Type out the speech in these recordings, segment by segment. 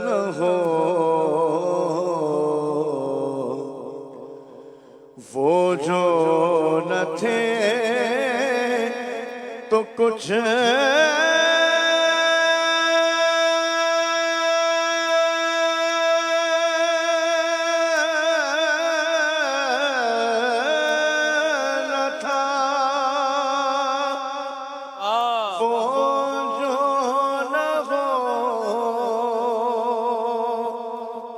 نہ ہو، وہ جو نہ تھے تو کچھ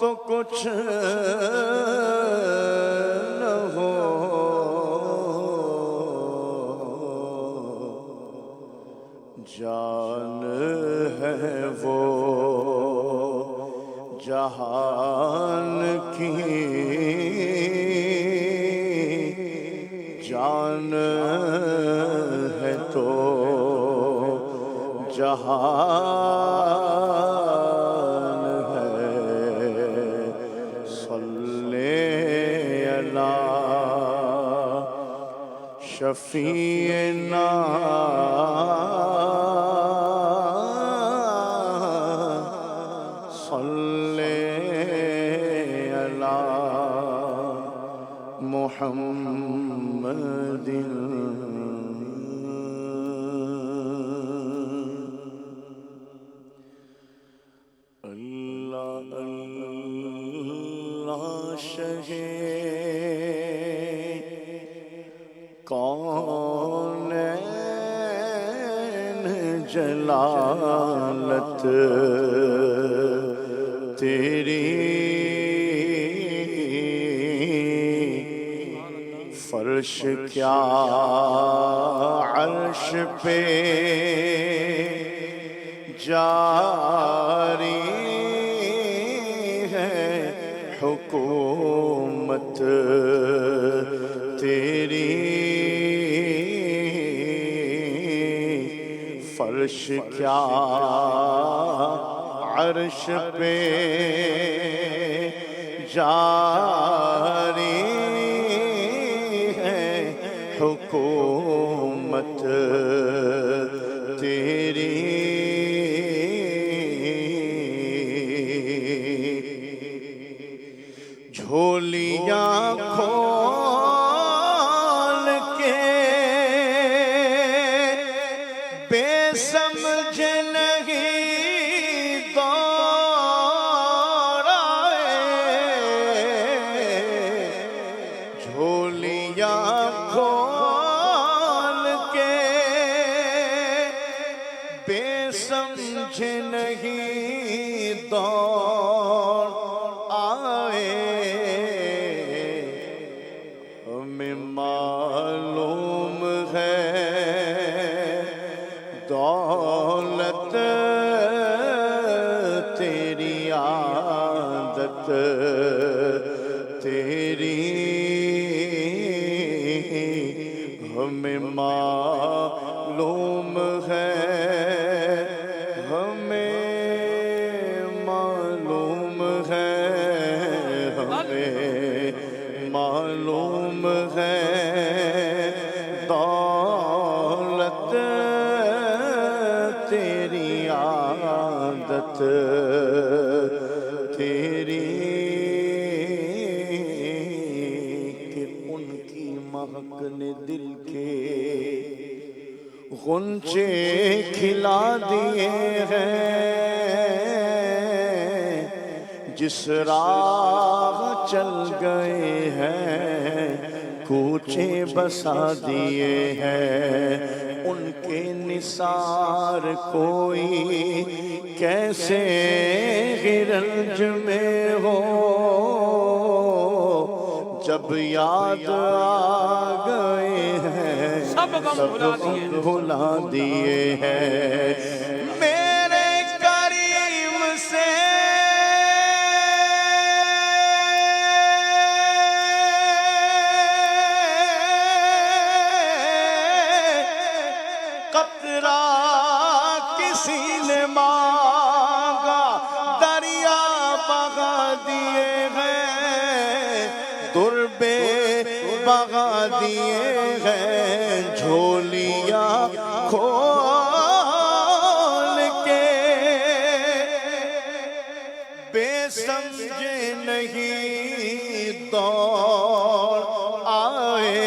تو کچھ نہ ہو، جان ہے وہ جہان کی، جان ہے تو جہان ہے، صلی علی شفیعنا صلی علی محمد۔ کونین جلالت تیری، فرش کیا عرش پہ جاری ہے حکومت تیری، فرش کیا عرش پہ جاری ہے حکومت تیری، جھولیاں کھول کے بے سمجھ نہیں دور آئے، جھولیاں کھول کے بے سمجھ نہیں دور آئے، ہمیں معلوم ہے دولت تیری عادت تیری، ہمیں معلوم ہے، ہمیں معلوم ہے، ہمیں معلوم ہے دولت تیری عادت تیری، کہ ان کی مہک نے دل کے غنچے کھلا دیے ہیں، جس راہ چل گئے ہیں کوچے بسا دیے ہیں، ان کے نثار کوئی کیسے گرنج میں ہو، جب یاد آ گئے ہیں سب بھلا دیے ہیں، میرے کریم سے قطرہ کسی نے مانگا دریا بہا دیے ہیں، دربے بہا دیے ہیں، جھولیاں کھول کے سمجھے نہیں دوڑ آئے،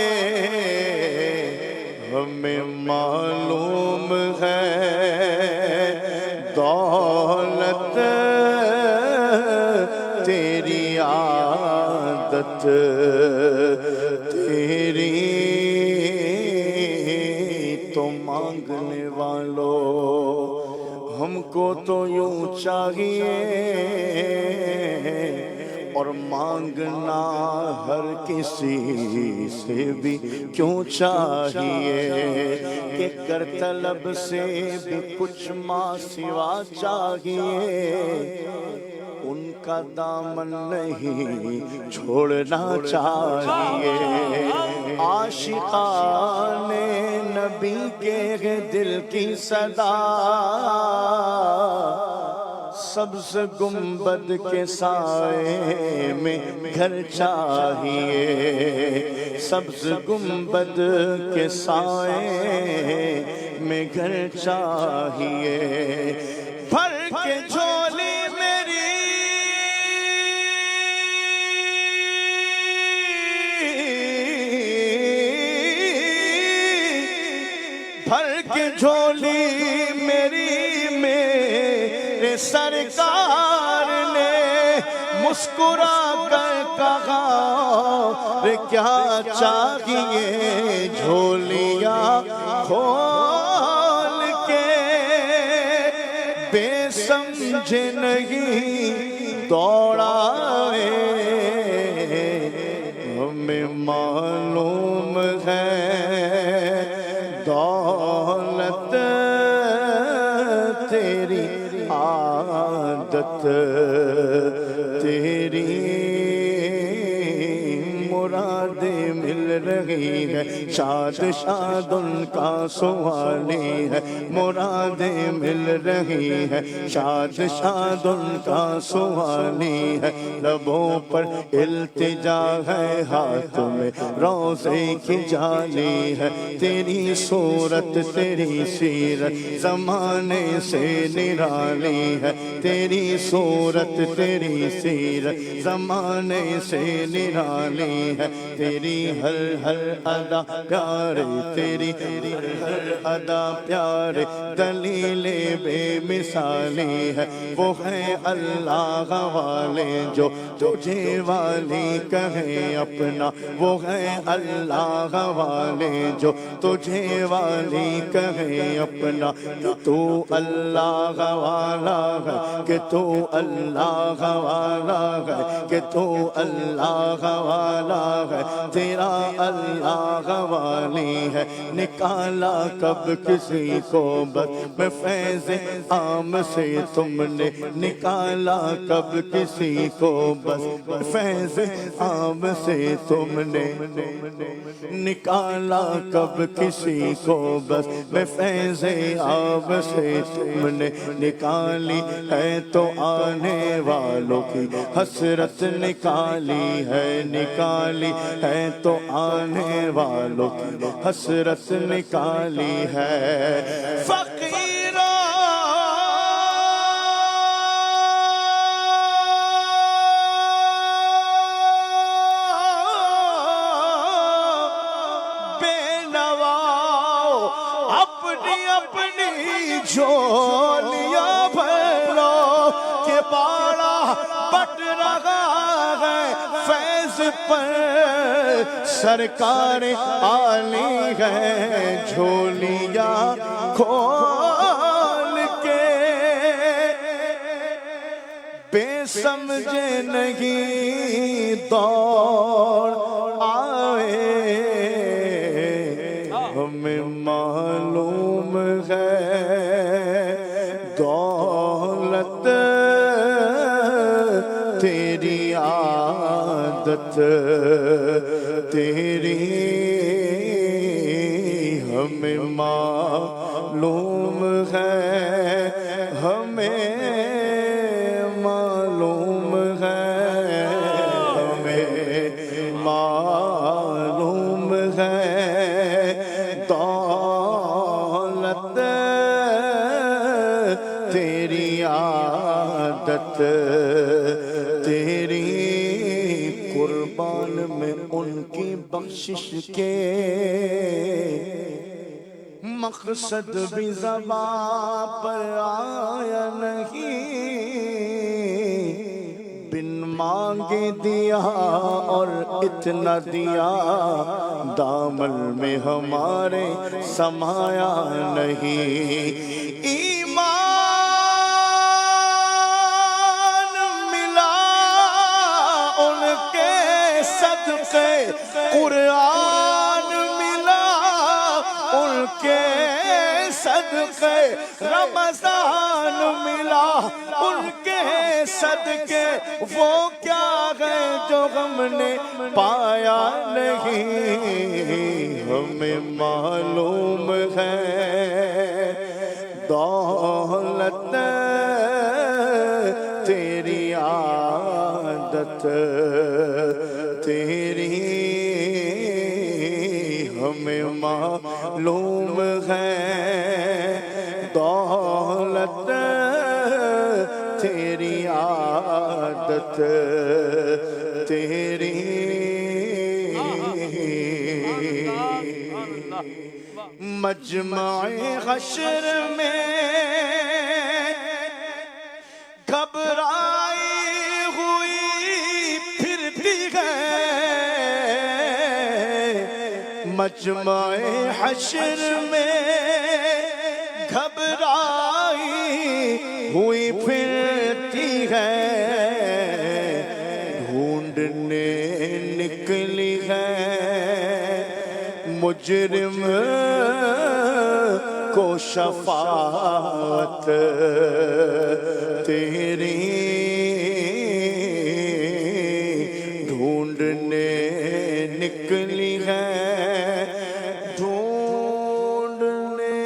ہمیں معلوم ہے دولت تیری عادت تیری، تو مانگنے والوں ہم کو تو یوں چاہیے، اور مانگنا ہر کسی سے بھی کیوں چاہیے، کہ کر طلب سے بھی کچھ ماں سوا چاہیے، ان کا دامن نہیں چھوڑنا چاہیے، عاشقان نبی کے دل کی صدا سبز گنبد کے سائے میں گھر چاہیے، سبز گنبد کے سائے میں گھر چاہیے، بھر کے جھولی میری بھر کے جھولی میری میرے سرکار نے مسکرا کر کہا کیا چاہیے، جھولیاں کھول کے بے سمجھے نہیں دوڑائے، ہمیں معلوم ہے دولت تیری عادت تیری، مرادیں مل رہی ہے شاد شاد ان کا سوالی ہے، مرادیں مل رہی ہے شاد شاد ان کا سوالی ہے، لبوں پر التجا ہے ہاتھ میں روزے کی جالی ہے، تیری صورت تیری سیرت زمانے سے نرالی ہے، تیری صورت تیری سیرت زمانے سے نرالی ہے، تیری ہر ہر ادا پیارے، تیری ہر ادا پیارے، دلیل بے مثالی ہے، وہ ہے اللہ والے جو تجھے والی کہے اپنا، وہ ہے اللہ والے جو تجھے والی کہے اپنا، کہ تو اللہ والا ہے، کہ تو اللہ والا ہے، کہ تو اللہ والا ہے، تیرا اللہ والی ہے، نکالا کب کسی کو بس میں فیض عام سے تم نے، نکالا کب کسی کو بس فیض عام سے تم نے، نکالا کب کسی کو بس میں فیض عام سے تم نے، نکالی ہے تو آنے والوں کی حسرت نکالی ہے، نکالی ہے تو آنے والوں کی حسرت نکالی ہے، فقیروں بے نواؤ اپنی اپنی جھولیاں بھرو، کہ باڑا بٹ رہا ہے فیض پر، سرکار عالی ہے، جھولیاں کھول کے بے سمجھے نہیں دوڑ آئے، ہمیں معلوم ہے دولت تیری عادت تیری، ہمیں معلوم ہے، ہمیں معلوم ہے، ہمیں معلوم ہے دولت تیری عادت بخشش کے مقصد بھی زبان پر آیا نہیں، بن مانگے دیا اور اتنا دیا، دامن میں ہمارے سمایا نہیں۔ ایمان ملا ان کے صدقے، قرآن ملا ان کے صدقے، رمضان ملا ان کے صدقے، وہ کیا ہے جو ہم نے پایا نہیں۔ ہمیں معلوم ہے دولت تیری عادت تیری، ہمیں معلوم ہے دولت تیری عادت تیری۔ مجمع حشر میں گھبرائی ہوئی پھرتی ہے، مجمع حشر میں گھبرائی ہوئی پھرتی ہے، ڈھونڈنے نکلی ہے مجرم کو شفاعت تیری، ڈھونڈنے نکلی ہے، ڈھونڈنے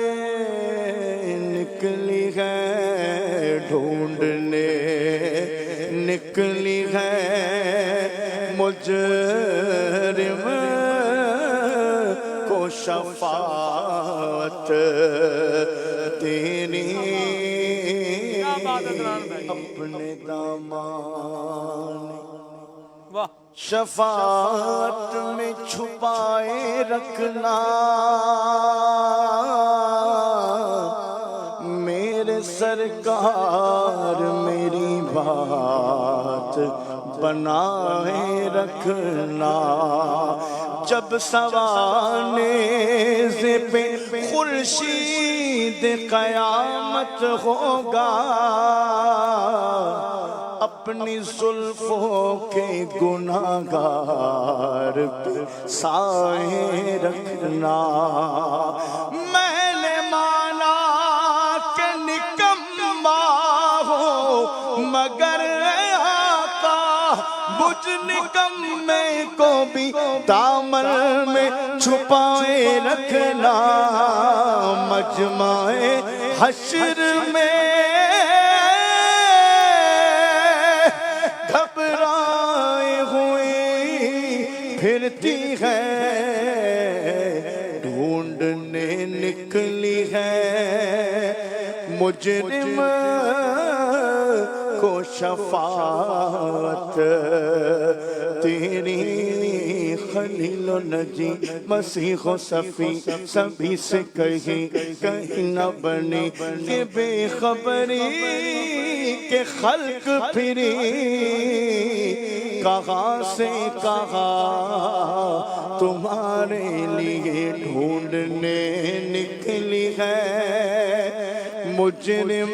نکلی ہے، ڈھونڈنے نکلی ہے مجرم کو شفاعت تیری۔ اپنے دامان شفاعت میں چھپائے رکھنا، میرے سرکار میری بات بنائے رکھنا، جب سوانے پہ خورشید قیامت ہوگا، اپنی زلفوں کے گناہگار پہ سائے رکھنا، میں نے مانا کہ نکما ہو مگر آقا مجھ نکمے کو بھی دامن میں چھپائے رکھنا، مجمع حشر میں گھبرائے ہوئی پھرتی ہے، ڈھونڈنے نکلی ہے مجرم کو شفاعت تیری۔ خلیل و نجی مسیح و صفی سبھی سے کہیں نہ بنی، کہ بے خبری کہ خلق پھری، کہاں سے کہاں تمہارے لیے ڈھونڈنے نکلی ہے مجرم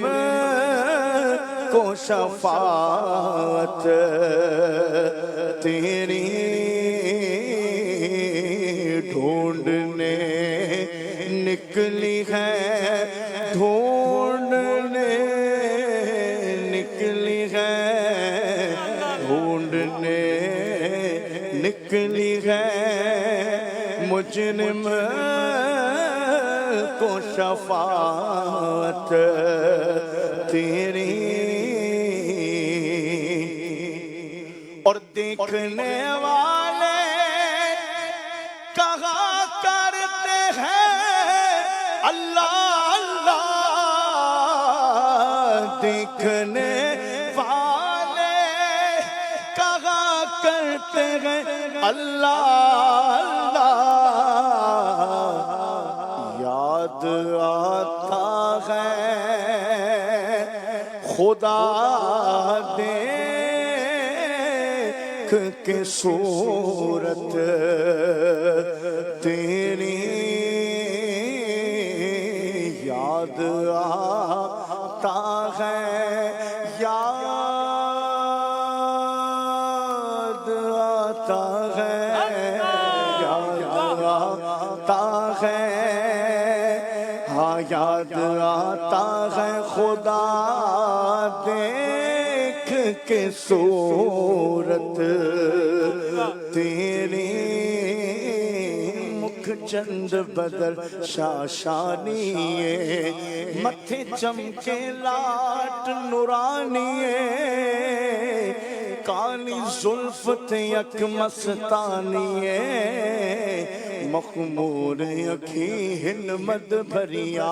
کو شفاعت تیری، ڈھونڈنے نکلی ہے، ڈھونڈنے نکلی ہے، ڈھونڈنے نکلی ہے مجرم کو شفاعت تیری۔ اور دیکھنے والے کہا کرتے ہیں اللہ اللہ، دیکھنے والے کہا کرتے ہیں اللہ اللہ یاد آتا ہے خدا دیکھ کے صورت تیری یاد آتا ہے یاد آتا ہے یاد آتا ہے ہاں یاد آتا ہے خدا دیکھ کے صورت تیری مکھ چند بدر شاشانیے متھے چمکے لاٹ نورانیے کالی زلف یک مستانیے مخمور اکھی ہنمت بھریا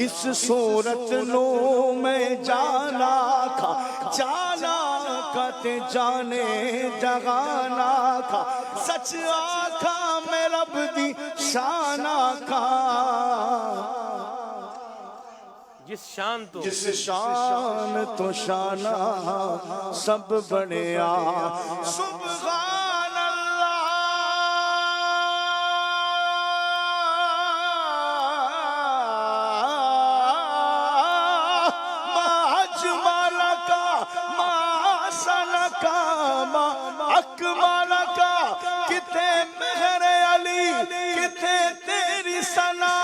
اس صورت نو میں جانا کھا تے جانے جگانا کھا سچ آکھا میں رب دی شان آکھا جس شان تو شانہ سب بڑیا سبحان اللہ ما اجمل کا ما احسن کا ما اکمل کا کتے مہر علی کتے تیری ثنا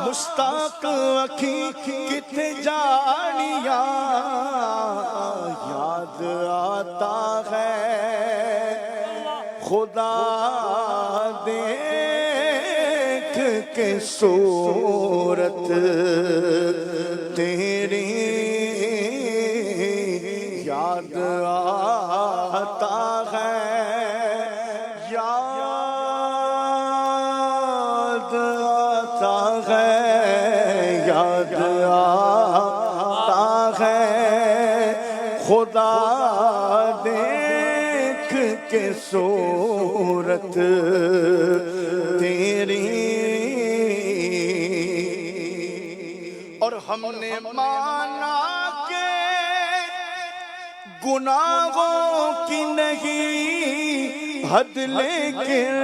مشتاق اکھی کتے جانیا یاد آتا ہے خدا دیکھ کے صورت تیری یاد آتا ہے یاد آتا ہے یاد آتا ہے خدا دیکھ کے صورت تیری اور ہم نے مانا کہ گناہوں کی نہیں حد لیکن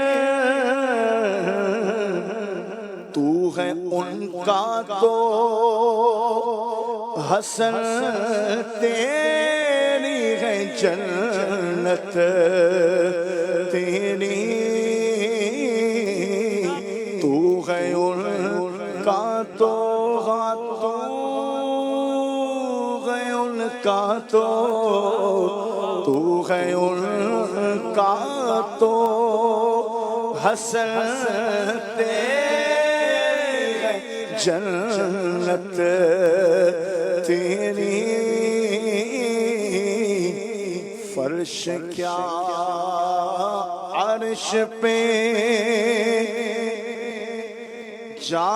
تو ہے ان کا تو حسن تیری ہے جنت تیری تو ہے ان کا تو تو ہے ان کا تو حسن تیری جنت تیری فرش کیا عرش پہ جا